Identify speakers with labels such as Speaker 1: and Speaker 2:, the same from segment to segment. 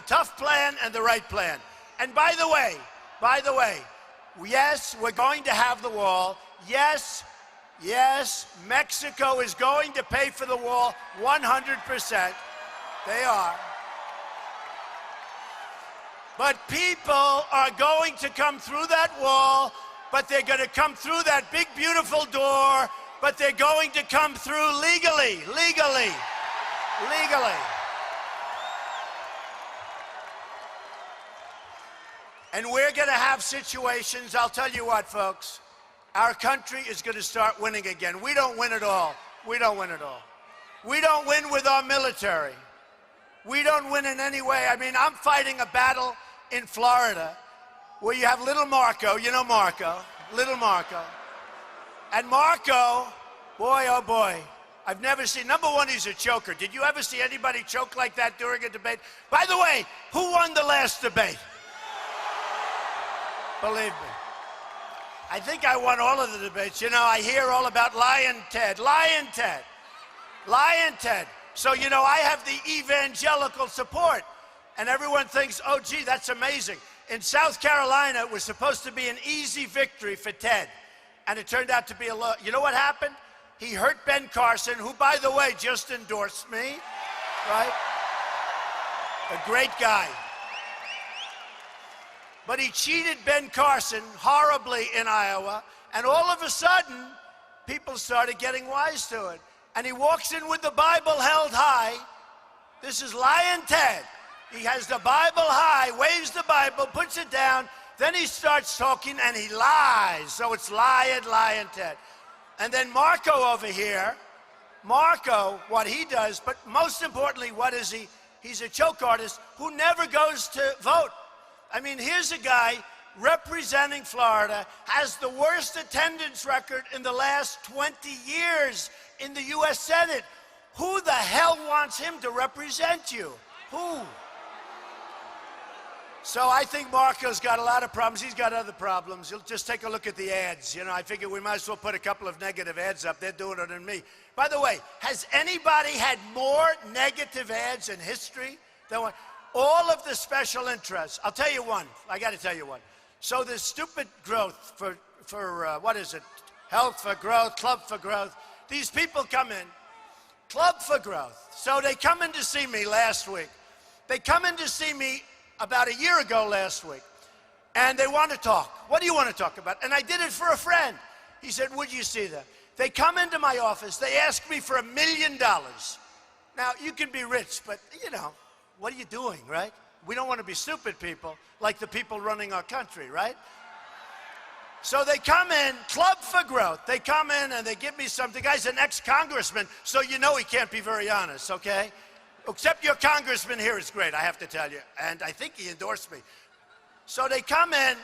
Speaker 1: the tough plan and the right plan. And by the way, yes, we're going to have the wall. Yes, Mexico is going to pay for the wall 100%. They are. But people are going to come through that wall, but they're going to come through that big, beautiful door, but they're going to come through legally. And we're going to have situations, I'll tell you what, folks, our country is going to start winning again. We don't win at all. We don't win with our military. We don't win in any way. I mean, I'm fighting a battle in Florida where you have little Marco, you know Marco, little Marco. And Marco, boy, oh boy, I've never seen, number one, he's a choker. Did you ever see anybody choke like that during a debate? By the way, who won the last debate? Believe me. I think I won all of the debates. You know, I hear all about Lion Ted. So, you know, I have the evangelical support. And everyone thinks, oh, gee, that's amazing. In South Carolina, it was supposed to be an easy victory for Ted. And it turned out to be you know what happened? He hurt Ben Carson, who, by the way, just endorsed me, right? A great guy. But he cheated Ben Carson horribly in Iowa, and all of a sudden, people started getting wise to it. And he walks in with the Bible held high. This is Lion Ted. He has the Bible high, waves the Bible, puts it down, then he starts talking and he lies. So it's Lion Ted. And then Marco over here, Marco, what he does, but most importantly, what is he? He's a choke artist who never goes to vote. I mean, here's a guy representing Florida, has the worst attendance record in the last 20 years in the U.S. Senate. Who the hell wants him to represent you? Who? So I think Marco's got a lot of problems. He's got other problems. You'll just take a look at the ads. You know, I figure we might as well put a couple of negative ads up. They're doing it than me. By the way, has anybody had more negative ads in history than one? All of the special interests. I'll tell you one. I got to tell you one. So this stupid growth for what is it? Health for Growth, Club for Growth. These people come in, Club for Growth. So they come in to see me last week. They come in to see me about a year ago last week, and they want to talk. What do you want to talk about? And I did it for a friend. He said, would you see that? They come into my office. They ask me for $1 million. Now, you can be rich, but, you know, what are you doing, right? We don't want to be stupid people like the people running our country, right? So they come in, Club for Growth. They come in and they give me something. The guy's an ex-congressman, so you know he can't be very honest, okay? Except your congressman here is great, I have to tell you. And I think he endorsed me. So they come in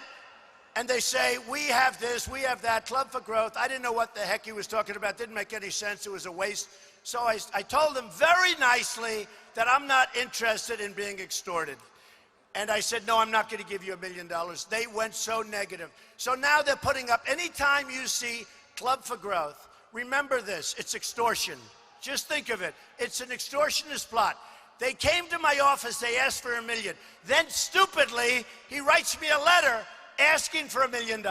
Speaker 1: and they say, we have this, we have that, Club for Growth. I didn't know what the heck he was talking about. Didn't make any sense. It was a waste. So I told him very nicely that I'm not interested in being extorted. And I said, no, I'm not going to give you $1 million. They went so negative. So now they're putting up, anytime you see Club for Growth, remember this, it's extortion. Just think of it. It's an extortionist plot. They came to my office, they asked for $1 million. Then stupidly, he writes me a letter asking for $1 million.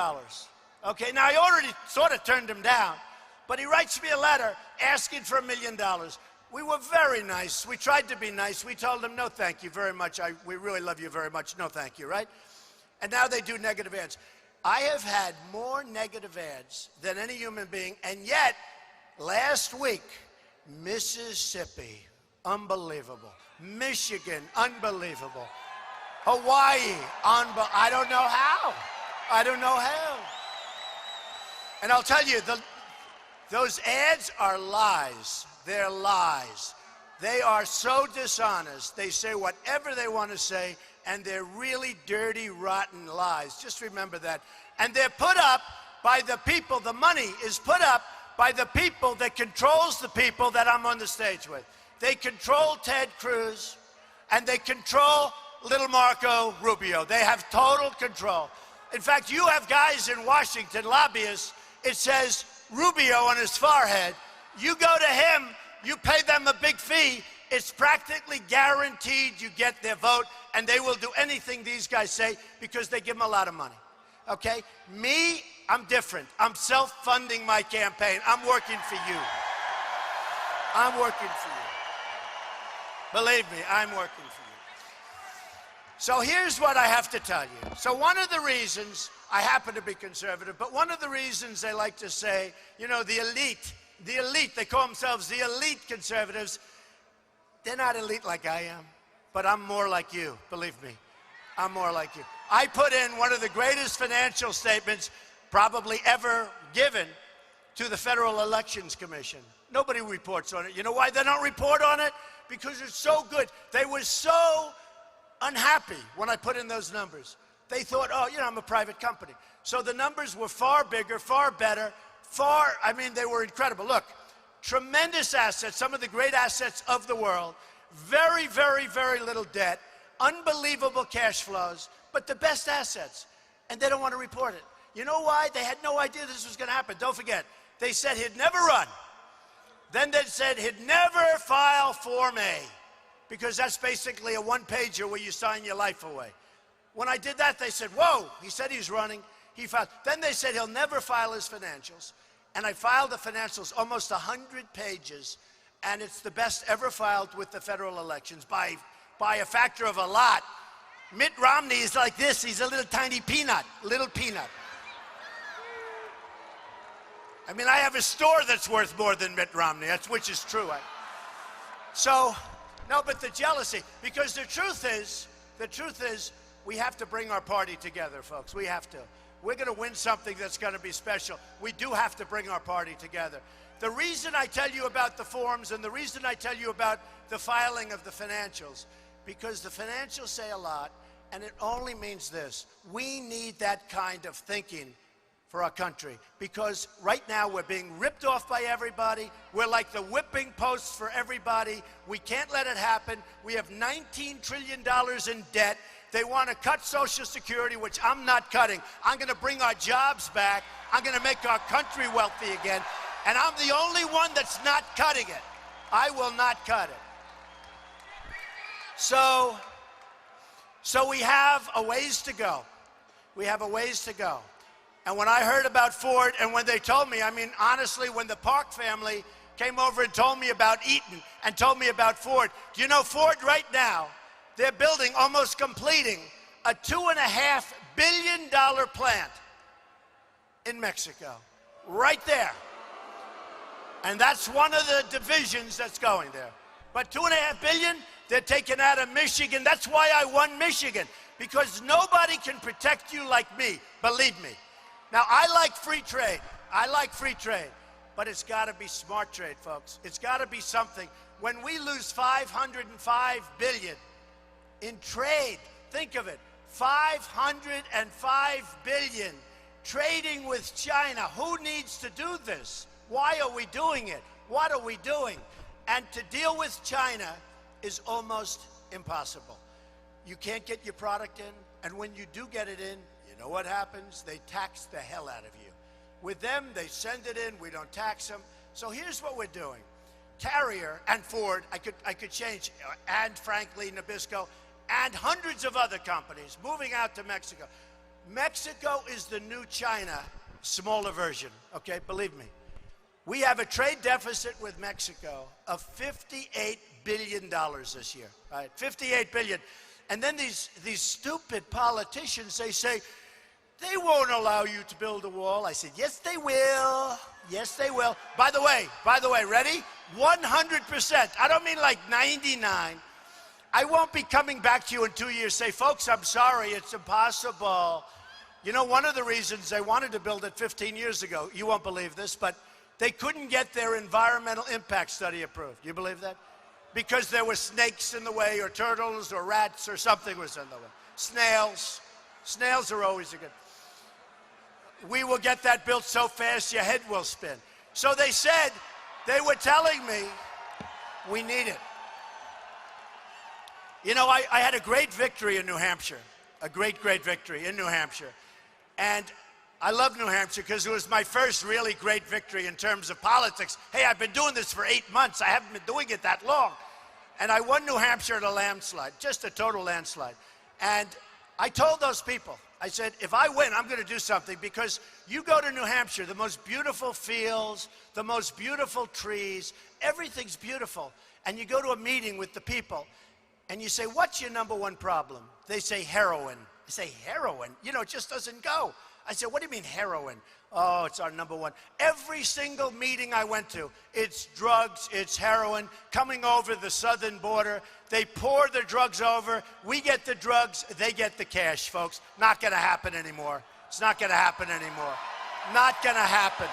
Speaker 1: Okay, now I already sort of turned him down, but he writes me a letter asking for $1 million. We were very nice. We tried to be nice. We told him, no, thank you very much. We really love you very much. No, thank you, right? And now they do negative ads. I have had more negative ads than any human being, and yet, last week, Mississippi, unbelievable. Michigan, unbelievable. Hawaii, I don't know how. I don't know how. And I'll tell you, those ads are lies. They're lies. They are so dishonest. They say whatever they want to say, and they're really dirty, rotten lies. Just remember that. And they're put up by the people. The money is put up by the people that controls the people that I'm on the stage with. They control Ted Cruz, and they control little Marco Rubio. They have total control. In fact, you have guys in Washington, lobbyists, it says Rubio on his forehead. You go to him, you pay them a big fee, it's practically guaranteed you get their vote, and they will do anything these guys say because they give them a lot of money. Okay? Me, I'm different. I'm self-funding my campaign. I'm working for you. I'm working for you. Believe me, I'm working for you. So here's what I have to tell you. So one of the reasons, I happen to be conservative, but one of the reasons they like to say, you know, the elite, they call themselves the elite conservatives. They're not elite like I am, but I'm more like you, believe me. I'm more like you. I put in one of the greatest financial statements probably ever given to the Federal Elections Commission. Nobody reports on it. You know why they don't report on it? Because it's so good. They were so unhappy when I put in those numbers. They thought, oh, you know, I'm a private company. So the numbers were far bigger, far better, I mean, they were incredible. Look, tremendous assets, some of the great assets of the world, very, very, very little debt, unbelievable cash flows, but the best assets, and they don't want to report it. You know why? They had no idea this was going to happen. Don't forget, they said he'd never run. Then they said he'd never file Form A, because that's basically a one-pager where you sign your life away. When I did that, they said, whoa, he said he's running. He filed. Then they said he'll never file his financials. And I filed the financials, almost 100 pages, and it's the best ever filed with the federal elections by a factor of a lot. Mitt Romney is like this. He's a little tiny peanut, little peanut. I mean, I have a store that's worth more than Mitt Romney, which is true. No, but the jealousy, because the truth is, we have to bring our party together, folks. We have to. We're going to win something that's going to be special. We do have to bring our party together. The reason I tell you about the forms and the reason I tell you about the filing of the financials, because the financials say a lot, and it only means this. We need that kind of thinking for our country, because right now we're being ripped off by everybody. We're like the whipping posts for everybody. We can't let it happen. We have $19 trillion in debt. They want to cut Social Security, which I'm not cutting. I'm going to bring our jobs back. I'm going to make our country wealthy again. And I'm the only one that's not cutting it. I will not cut it. So we have a ways to go. We have a ways to go. And when I heard about Ford, and when they told me, I mean, honestly, when the Park family came over and told me about Eaton and told me about Ford, do you know Ford right now, they're building, almost completing, a $2.5 billion plant in Mexico, right there. And that's one of the divisions that's going there. But $2.5 billion, they're taking out of Michigan. That's why I won Michigan, because nobody can protect you like me, believe me. Now, I like free trade. I like free trade. But it's got to be smart trade, folks. It's got to be something. When we lose $505 billion in trade, think of it, $505 billion trading with China. Who needs to do this? Why are we doing it? What are we doing? And to deal with China is almost impossible. You can't get your product in, and when you do get it in, you know what happens? They tax the hell out of you. With them, they send it in, we don't tax them. So here's what we're doing. Carrier and Ford, I could change, and frankly, Nabisco, and hundreds of other companies moving out to Mexico. Mexico is the new China, smaller version, okay? Believe me. We have a trade deficit with Mexico of $58 billion this year, right? $58 billion. And then these stupid politicians, they say, they won't allow you to build a wall. I said, yes, they will. Yes, they will. By the way, ready? 100%. I don't mean like 99. I won't be coming back to you in 2 years, say, folks, I'm sorry, it's impossible. You know, one of the reasons they wanted to build it 15 years ago, you won't believe this, but they couldn't get their environmental impact study approved. You believe that? Because there were snakes in the way, or turtles, or rats, or something was in the way. Snails. Snails are always a good. We will get that built so fast your head will spin. So they said, they were telling me, we need it. You know, I had a great victory in New Hampshire, a great, great victory in New Hampshire. And I love New Hampshire because it was my first really great victory in terms of politics. Hey, I've been doing this for 8 months. I haven't been doing it that long. And I won New Hampshire at a landslide, just a total landslide. And I told those people, I said, if I win, I'm going to do something, because you go to New Hampshire, the most beautiful fields, the most beautiful trees, everything's beautiful. And you go to a meeting with the people, and you say, what's your number one problem? They say, heroin. I say, heroin? You know, it just doesn't go. I said, what do you mean heroin? Oh, it's our number one. Every single meeting I went to, it's drugs, it's heroin, coming over the southern border. They pour the drugs over. We get the drugs, they get the cash, folks. Not going to happen anymore. It's not going to happen anymore. Not going to happen.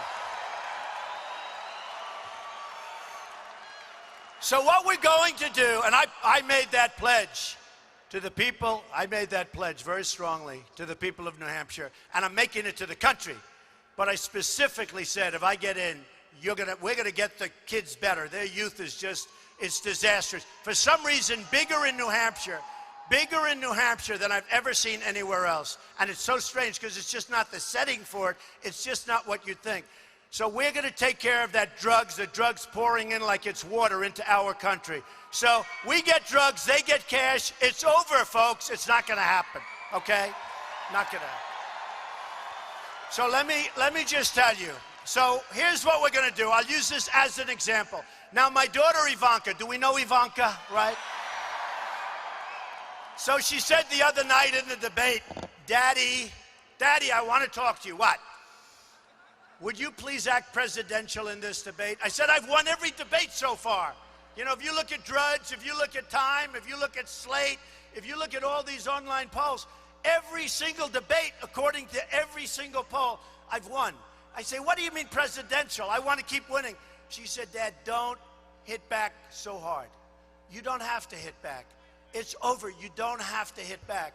Speaker 1: So what we're going to do, and I made that pledge to the people, I made that pledge very strongly to the people of New Hampshire, and I'm making it to the country. But I specifically said, if I get in, we're gonna get the kids better. Their youth is just, it's disastrous. For some reason, bigger in New Hampshire than I've ever seen anywhere else. And it's so strange, because it's just not the setting for it. It's just not what you think. So we're gonna take care of that drugs, the drugs pouring in like it's water into our country. So we get drugs, they get cash. It's over, folks. It's not gonna happen, okay? Not gonna happen. So let me just tell you. So here's what we're going to do. I'll use this as an example. Now, my daughter Ivanka, do we know Ivanka, right? So she said the other night in the debate, Daddy, I want to talk to you. What? Would you please act presidential in this debate? I said, I've won every debate so far. You know, if you look at Drudge, if you look at Time, if you look at Slate, if you look at all these online polls, every single debate, according to every single poll, I've won. I say, what do you mean presidential? I want to keep winning. She said, Dad, don't hit back so hard. You don't have to hit back. It's over. You don't have to hit back.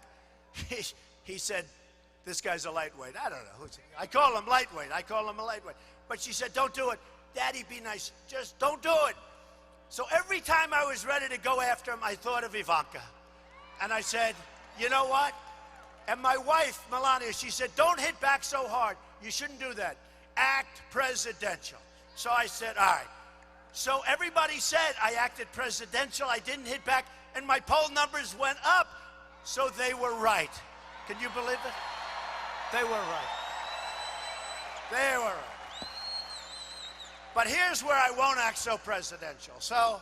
Speaker 1: He said, this guy's a lightweight. I don't know. I call him lightweight. I call him a lightweight. But she said, don't do it. Daddy, be nice. Just don't do it. So every time I was ready to go after him, I thought of Ivanka. And I said, you know what? And my wife, Melania, she said, don't hit back so hard. You shouldn't do that. Act presidential. So I said, all right. So everybody said I acted presidential. I didn't hit back. And my poll numbers went up. So they were right. Can you believe it? They were right. They were right. But here's where I won't act so presidential. So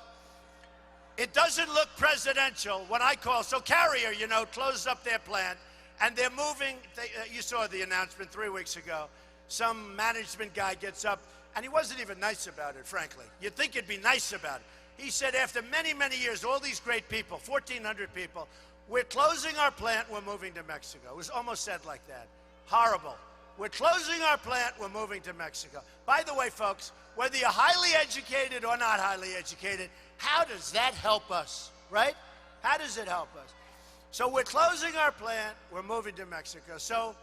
Speaker 1: it doesn't look presidential when I call. So Carrier, you know, closed up their plant. And they're moving, you saw the announcement 3 weeks ago. Some management guy gets up, and he wasn't even nice about it, frankly. You'd think he'd be nice about it. He said, after many, many years, all these great people, 1,400 people, we're closing our plant, we're moving to Mexico. It was almost said like that. Horrible. We're closing our plant, we're moving to Mexico. By the way, folks, whether you're highly educated or not highly educated, how does that help us, right? How does it help us? So we're closing our plant, we're moving to Mexico. So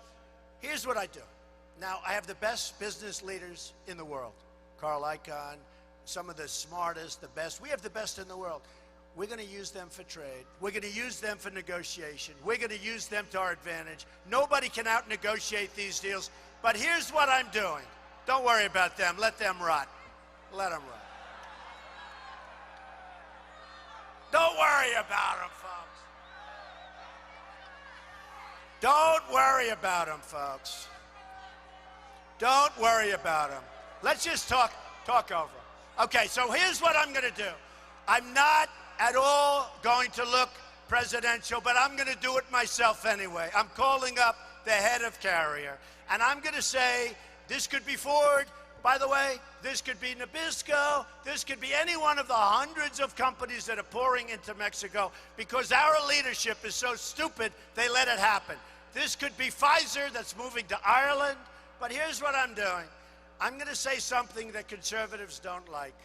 Speaker 1: here's what I do. Now, I have the best business leaders in the world. Carl Icahn, some of the smartest, the best. We have the best in the world. We're going to use them for trade. We're going to use them for negotiation. We're going to use them to our advantage. Nobody can out-negotiate these deals. But here's what I'm doing. Don't worry about them. Let them rot. Let them rot. Don't worry about them, folks. Don't worry about them, folks. Don't worry about them. Let's just talk over them. Okay, so here's what I'm going to do. I'm not at all going to look presidential, but I'm going to do it myself anyway. I'm calling up the head of Carrier, and I'm going to say, this could be Ford. By the way, this could be Nabisco. This could be any one of the hundreds of companies that are pouring into Mexico because our leadership is so stupid, they let it happen. This could be Pfizer that's moving to Ireland. But here's what I'm doing. I'm going to say something that conservatives don't like.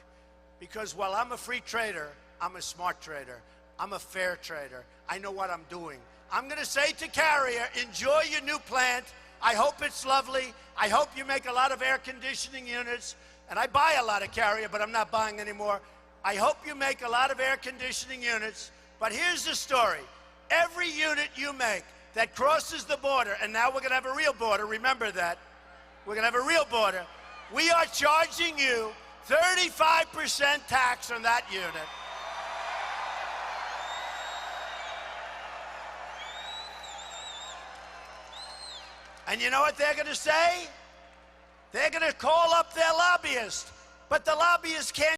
Speaker 1: Because while I'm a free trader, I'm a smart trader. I'm a fair trader. I know what I'm doing. I'm going to say to Carrier, enjoy your new plant. I hope it's lovely. I hope you make a lot of air conditioning units. And I buy a lot of Carrier, but I'm not buying anymore. I hope you make a lot of air conditioning units. But here's the story. Every unit you make that crosses the border, and now we're going to have a real border, remember that. We're going to have a real border. We are charging you 35% tax on that unit. And you know what they're going to say? They're going to call up their lobbyist. But the lobbyists can't